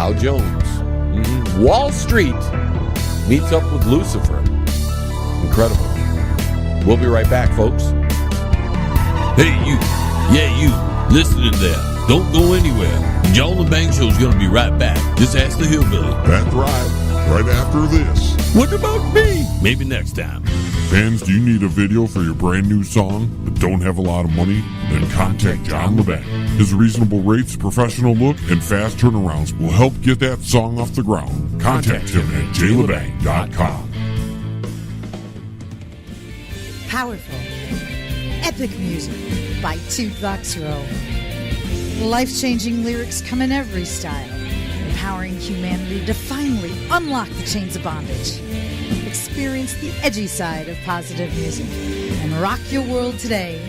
Dow Jones. Wall Street meets up with Lucifer. Incredible. We'll be right back, folks. Hey, you. Yeah, you. Listening there. Don't go anywhere. John Lebang Show is going to be right back. Just ask the hillbilly. That's right. Right after this. What about me? Maybe next time. Fans, do you need a video for your brand new song but don't have a lot of money? Then contact John Lebang. His reasonable rates, professional look, and fast turnarounds will help get that song off the ground. Contact him at jlebang.com. Powerful, epic music by Toothbox Row. Life-changing lyrics come in every style, empowering humanity to finally unlock the chains of bondage. Experience the edgy side of positive music and rock your world today.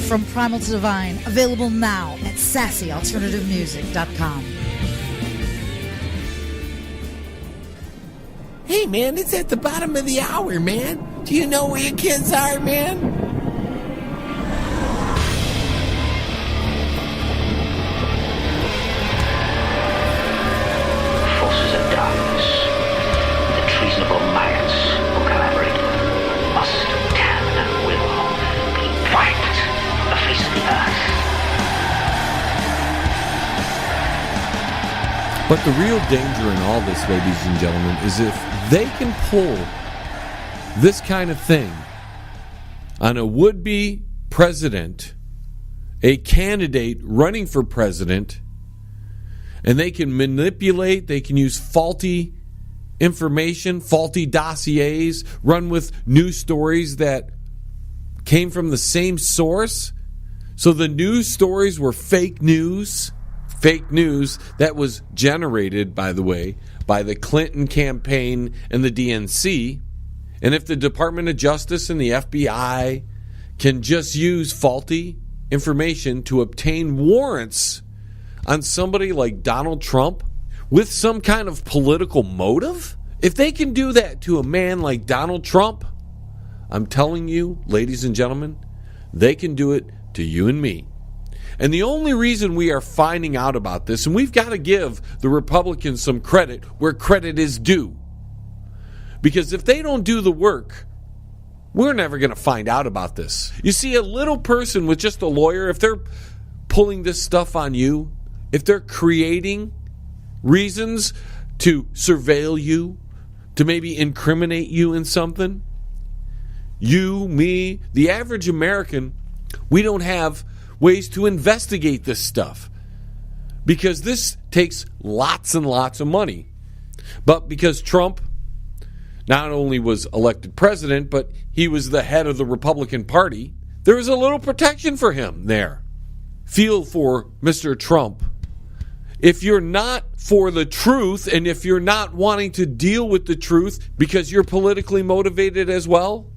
From Primal to Divine, available now at sassyalternativemusic.com. Hey, man, it's at the bottom of the hour, man. Do you know where your kids are, man? Forces of darkness, the treasonable minds who collaborate must, can, and will be wiped from the face of the earth. But the real danger in all this, ladies and gentlemen, is if they can pull this kind of thing on a would-be president, a candidate running for president, and they can manipulate, they can use faulty information, faulty dossiers, run with news stories that came from the same source. So the news stories were fake news that was generated, by the way, by the Clinton campaign and the DNC. And if the Department of Justice and the FBI can just use faulty information to obtain warrants on somebody like Donald Trump with some kind of political motive, if they can do that to a man like Donald Trump, I'm telling you, ladies and gentlemen, they can do it to you and me. And the only reason we are finding out about this, and we've got to give the Republicans some credit where credit is due, because if they don't do the work, we're never going to find out about this. You see, a little person with just a lawyer, if they're pulling this stuff on you, if they're creating reasons to surveil you, to maybe incriminate you in something, you, me, the average American, we don't have ways to investigate this stuff because this takes lots and lots of money. But because Trump not only was elected president, but he was the head of the Republican Party, there was a little protection for him there. Feel for Mr. Trump. If you're not for the truth, and if you're not wanting to deal with the truth because you're politically motivated as well,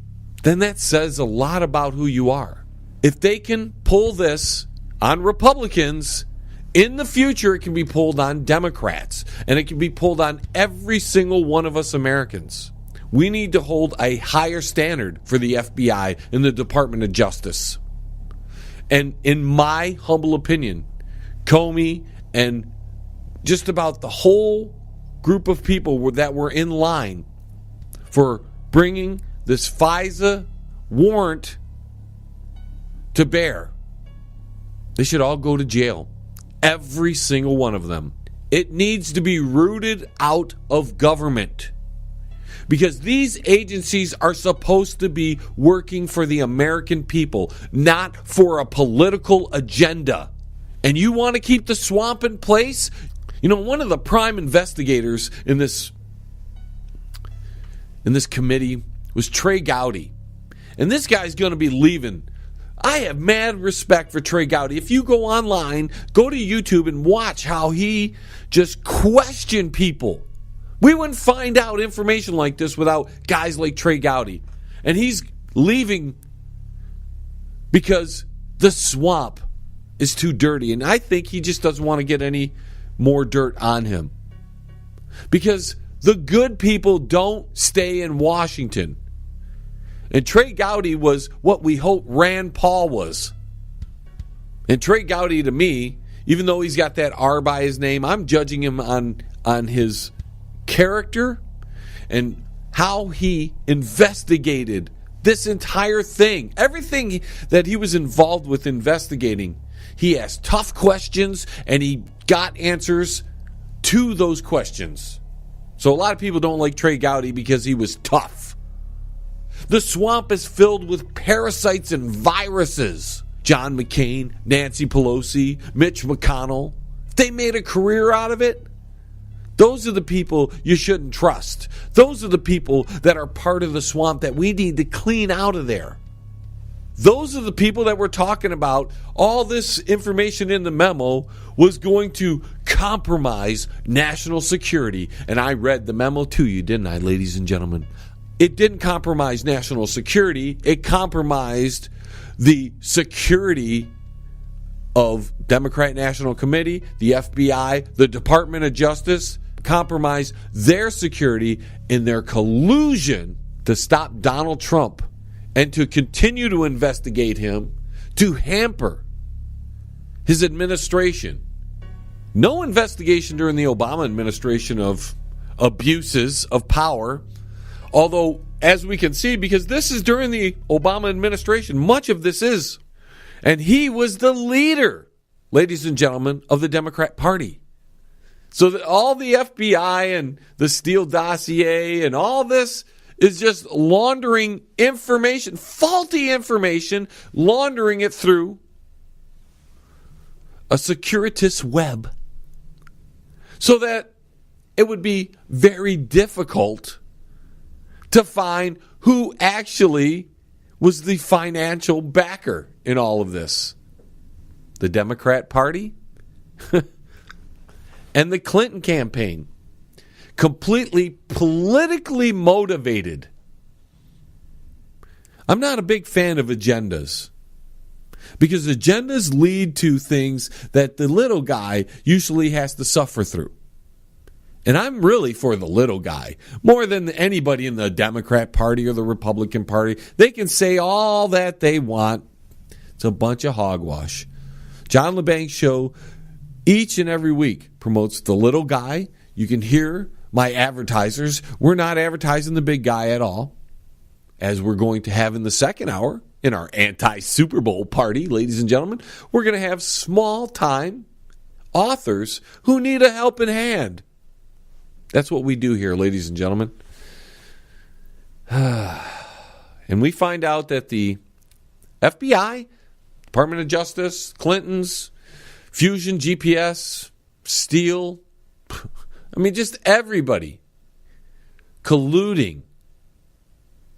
then that says a lot about who you are. If they can pull this on Republicans, in the future it can be pulled on Democrats, and it can be pulled on every single one of us Americans. We need to hold a higher standard for the FBI and the Department of Justice. And in my humble opinion, Comey and just about the whole group of people that were in line for bringing this FISA warrant to bear, they should all go to jail. Every single one of them. It needs to be rooted out of government. Because these agencies are supposed to be working for the American people, not for a political agenda. And you want to keep the swamp in place? You know, one of the prime investigators in this committee was Trey Gowdy. And this guy's going to be leaving. I have mad respect for Trey Gowdy. If you go online, go to YouTube and watch how he just questioned people. We wouldn't find out information like this without guys like Trey Gowdy. And he's leaving because the swamp is too dirty. And I think he just doesn't want to get any more dirt on him. Because the good people don't stay in Washington. And Trey Gowdy was what we hope Rand Paul was. And Trey Gowdy, to me, even though he's got that R by his name, I'm judging him on his character and how he investigated this entire thing. Everything that he was involved with investigating, he asked tough questions and he got answers to those questions. So a lot of people don't like Trey Gowdy because he was tough. The swamp is filled with parasites and viruses. John McCain, Nancy Pelosi, Mitch McConnell, they made a career out of it. Those are the people you shouldn't trust. Those are the people that are part of the swamp that we need to clean out of there. Those are the people that we're talking about. All this information in the memo was going to compromise national security. And I read the memo to you, didn't I, ladies and gentlemen? It didn't compromise national security. It compromised the security of Democrat National Committee, the FBI, the Department of Justice, compromise their security in their collusion to stop Donald Trump and to continue to investigate him, to hamper his administration. No investigation during the Obama administration of abuses of power, although, as we can see, because this is during the Obama administration, much of this is. And he was the leader, ladies and gentlemen, of the Democrat Party. So that all the FBI and the Steele dossier and all this is just laundering information, faulty information, laundering it through a circuitous web so that it would be very difficult to find who actually was the financial backer in all of this. The Democrat Party and the Clinton campaign. Completely politically motivated. I'm not a big fan of agendas, because agendas lead to things that the little guy usually has to suffer through. And I'm really for the little guy, more than anybody in the Democrat Party or the Republican Party. They can say all that they want. It's a bunch of hogwash. John Lebang Show, each and every week, promotes the little guy. You can hear my advertisers. We're not advertising the big guy at all, as we're going to have in the second hour in our anti-Super Bowl party, ladies and gentlemen. We're going to have small-time authors who need a helping hand. That's what we do here, ladies and gentlemen. And we find out that the FBI, Department of Justice, Clinton's, Fusion, GPS, Steele, I mean, just everybody colluding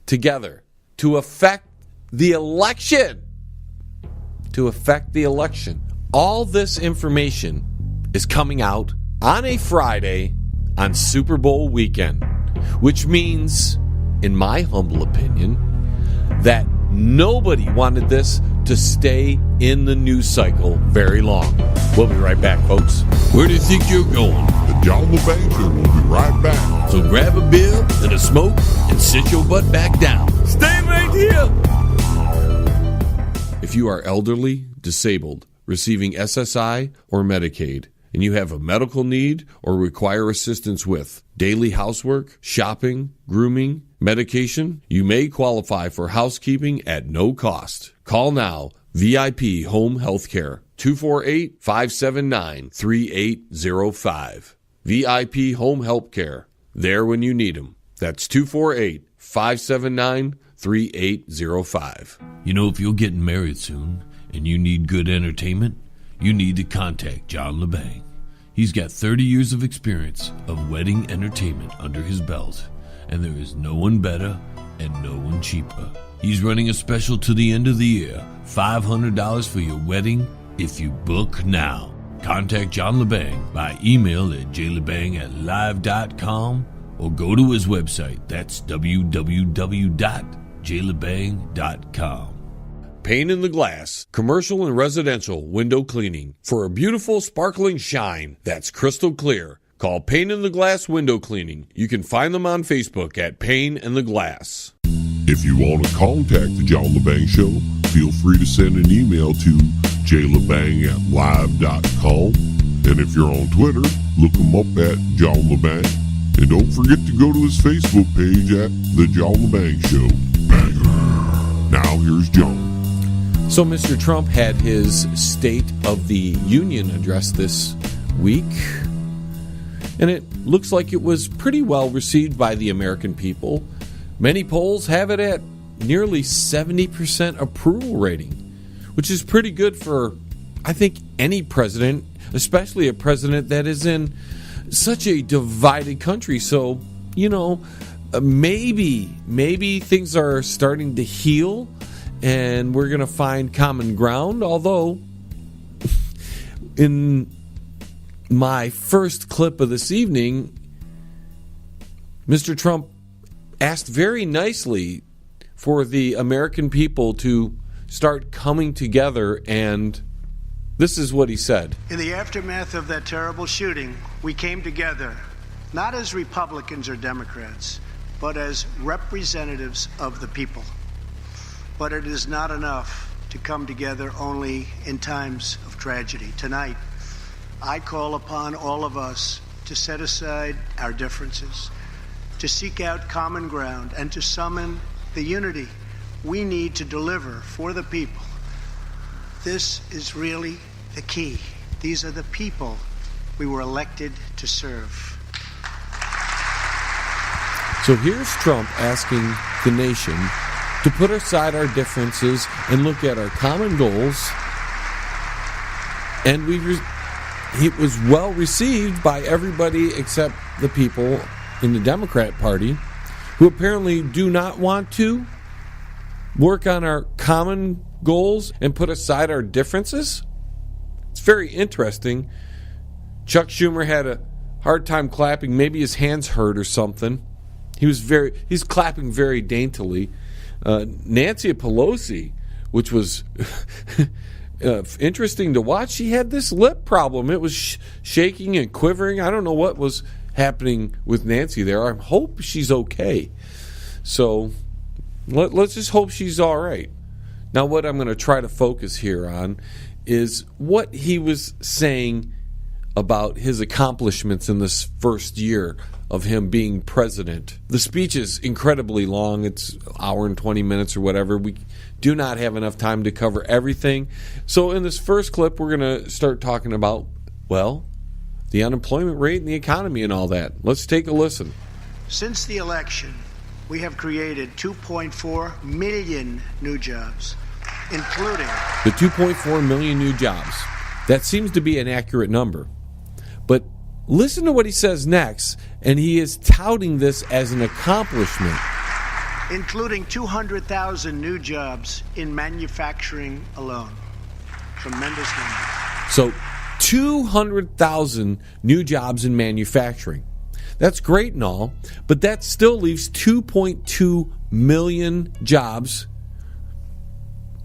together to affect the election. To affect the election. All this information is coming out on a Friday on Super Bowl weekend, which means, in my humble opinion, that nobody wanted this to stay in the news cycle very long. We'll be right back, folks. Where do you think you're going? The John Lebang Show will be right back. So grab a beer and a smoke and sit your butt back down. Stay right here. If you are elderly, disabled, receiving SSI or Medicaid, and you have a medical need or require assistance with daily housework, shopping, grooming, medication, you may qualify for housekeeping at no cost. Call now. VIP Home Healthcare, 248-579-3805. VIP Home Healthcare, there when you need them. That's 248-579-3805. You know, if you're getting married soon and you need good entertainment, you need to contact John Lebang. He's got 30 years of experience of wedding entertainment under his belt, and there is no one better and no one cheaper. He's running a special to the end of the year, $500 for your wedding if you book now. Contact John Lebang by email at jlebang@live.com or go to his website. That's www.jlebang.com. Pane in the Glass, commercial and residential window cleaning for a beautiful sparkling shine that's crystal clear. Call Pane in the Glass Window Cleaning. You can find them on Facebook at Pane in the Glass. If you want to contact the John Lebang Show, feel free to send an email to JLebang at live.com. And if you're on Twitter, look him up at John Lebang. And don't forget to go to his Facebook page at The John Lebang Show. Banger. Now here's John. So Mr. Trump had his State of the Union address this week, and it looks like it was pretty well received by the American people. Many polls have it at nearly 70% approval rating, which is pretty good for, I think, any president, especially a president that is in such a divided country. So, maybe things are starting to heal and we're going to find common ground. Although, in my first clip of this evening, Mr. Trump asked very nicely for the American people to start coming together, and this is what he said. In the aftermath of that terrible shooting, we came together, not as Republicans or Democrats, but as representatives of the people. But it is not enough to come together only in times of tragedy. Tonight, I call upon all of us to set aside our differences, to seek out common ground, and to summon the unity we need to deliver for the people. This is really the key. These are the people we were elected to serve. So here's Trump asking the nation to put aside our differences and look at our common goals. And it was well received by everybody except the people in the Democrat Party, who apparently do not want to work on our common goals and put aside our differences. It's very interesting. Chuck Schumer had a hard time clapping. Maybe his hands hurt or something. He's clapping very daintily. Nancy Pelosi, which was interesting to watch, she had this lip problem. It was shaking and quivering. I don't know what was happening with Nancy there. I hope she's okay. So let's just hope she's all right. Now, what I'm going to try to focus here on is what he was saying about his accomplishments in this first year of him being president. The speech is incredibly long. It's an hour and 20 minutes or whatever. We do not have enough time to cover everything. So in this first clip, we're going to start talking about, well, the unemployment rate and the economy and all that. Let's take a listen. Since the election, we have created 2.4 million new jobs, including the 2.4 million new jobs. That seems to be an accurate number. But listen to what he says next, and he is touting this as an accomplishment. Including 200,000 new jobs in manufacturing alone. Tremendous number. So 200,000 new jobs in manufacturing. That's great and all, but that still leaves 2.2 million jobs,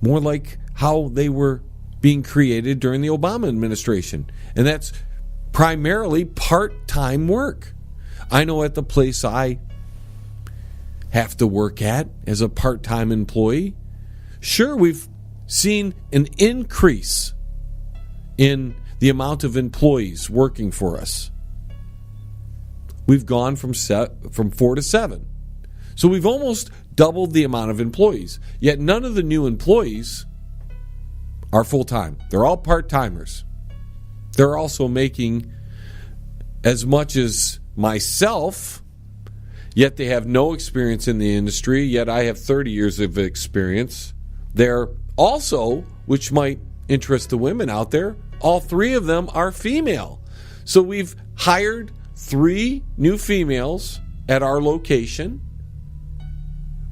more like how they were being created during the Obama administration. And that's primarily part-time work. I know at the place I have to work at as a part-time employee, sure, we've seen an increase in the amount of employees working for us. We've gone from 4 to 7. So we've almost doubled the amount of employees. Yet none of the new employees are full-time. They're all part-timers. They're also making as much as myself, yet they have no experience in the industry, yet I have 30 years of experience. They're also, which might interest the women out there, all three of them are female. So we've hired 3 new females at our location,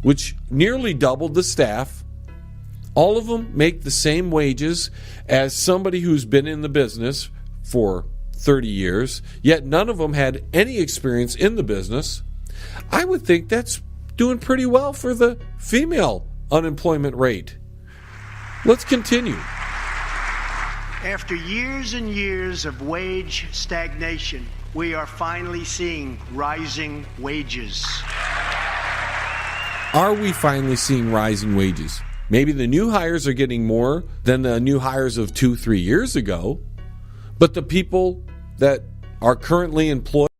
which nearly doubled the staff. All of them make the same wages as somebody who's been in the business for 30 years, yet none of them had any experience in the business. I would think that's doing pretty well for the female unemployment rate. Let's continue. After years and years of wage stagnation, we are finally seeing rising wages. Are we finally seeing rising wages? Maybe the new hires are getting more than the new hires of 2-3 years ago, but the people that are currently employed